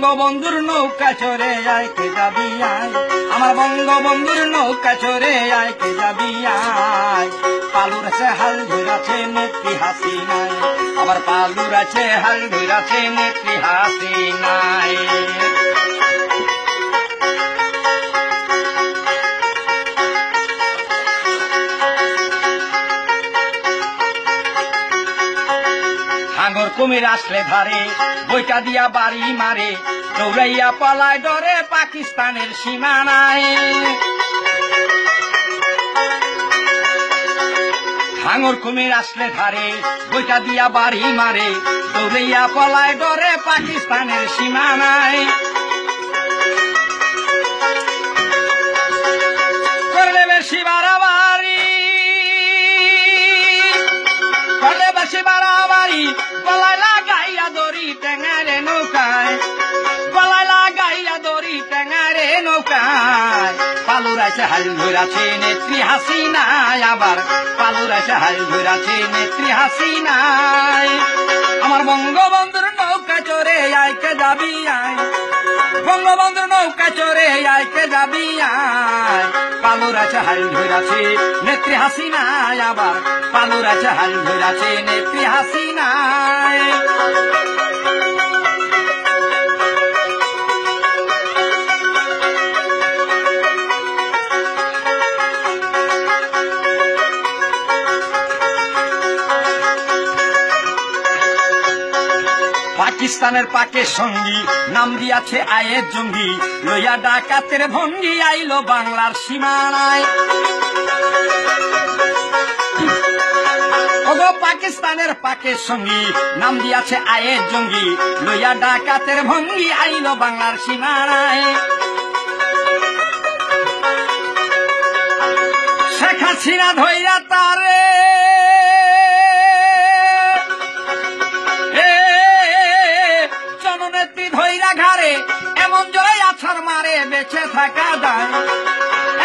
বঙ্গবন্ধুর নৌকা চড়ে আয় কে যাবি আয়, আমার বঙ্গবন্ধুর নৌকা চড়ে আয় কে যাবি আয়। পালুর আছে হাল ধরাছে নেত্রী হাসিনায়, আবার পালুর আছে হাল ধরাছে নেত্রী হাসিনায়। হাঙ্গর কুমির আসলে ধারে বইটা দিয়া বাড়ি মারে, দৌড়াইয়া পলায় ডরে পাকিস্তানের সীমানায়। হাঙ্গর কুমির আসলে ধারে বইটা দিয়া বাড়ি মারে, দৌড়াইয়া পলায় ডরে পাকিস্তানের সীমানায়। করলে বেশি বাড়াবাড়ি, করলে বেশি বাড়াবাড়ি, গলায় লাগাইয়া দড়ি টেঙারে নৌকায়, গলায় লাগাইয়া দড়ি টেঙারে নৌকায়। পালুর আছে হাল ধরাছে নেত্রী হাসিনায়, আবার পালুর আছে হাল ধরাছে নেত্রী হাসিনায়। আমার বঙ্গবন্ধুর নৌকা চড়ে আয় কে যাবি আয়, বঙ্গবন্ধুর নৌকা চড়ে আয় কে যাবি আয়। পালুর আছে হাল ধরাছে নেত্রী হাসিনায়, আবার পালুর আছে হাল ধরাছে নেত্রী হাসিনায়। পাকিস্তানের পাকের সঙ্গী নাম দিয়াছে আয়ের জঙ্গি, লইয়া ডাকাতের ভঙ্গি আইলো বাংলার সীমানায়। ওগো পাকিস্তানের পাকের সঙ্গী নাম দিয়াছে আয়ের জঙ্গি, লইয়া ডাকাতের ভঙ্গি আইলো বাংলার সীমানায়। শেখ হাসিনা ধইরা তারে জননেত্রী ধইরা ঘাড়ে, এমন জোরে আছাড় মারে বেঁচে থাকা দায়,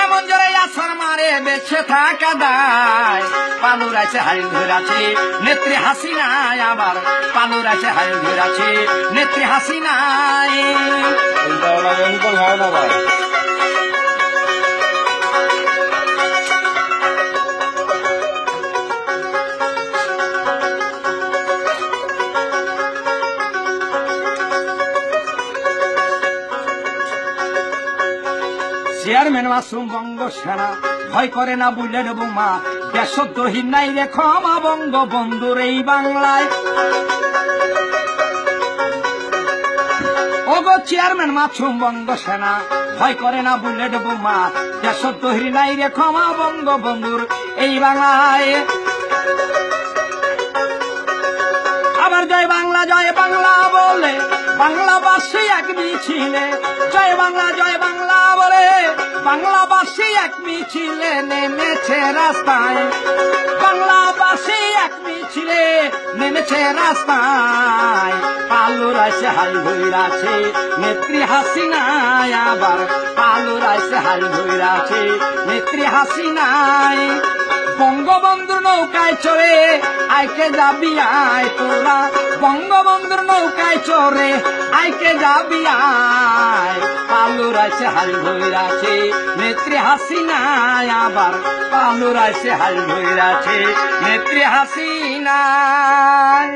এমন জোরে আছাড় মারে বেঁচে থাকা দায়। পালুর আছে হাল ধরাছে নেত্রী হাসিনায়, আবার পালুর আছে হাল ধরাছে নেত্রী হাসিনায়। চেয়ারম্যান মাসুম বঙ্গ সেনা ভয় করে না বুলেট বোমা, দেশদ্রোহী নাই রে ক্ষমা বঙ্গবন্ধুর এই বাংলায়। ওগো চেয়ারম্যান মাসুম বঙ্গ সেনা ভয় করে না বুলেট বোমা, দেশদ্রোহী নাই রে ক্ষমা বঙ্গবন্ধুর এই বাংলায়। আবার জয় বাংলা বলে বাংলাবাসী এক মিছিলে, জয় বাংলা বলে বাংলাবাসী এক মিছিলে নেমেছে রাস্তায়, বাংলাবাসী এক মিছিলে নেমেছে রাস্তায়। পালুর আছে হাল ধরাছে নেত্রী হাসিনায়, আবার পালুর আছে হাল ধরাছে নেত্রী হাসিনায়। বঙ্গবন্ধুর নৌকায় চড়ে আইকে যাবি আয় তোরা, বঙ্গবন্ধুর নৌকায় চড়ে আইকে যাবি আয়। পালুর আছে হাল ধরাছে নেত্রী হাসিনায়, আবার পালুর আছে হাল ধরাছে নেত্রী হাসিনায়।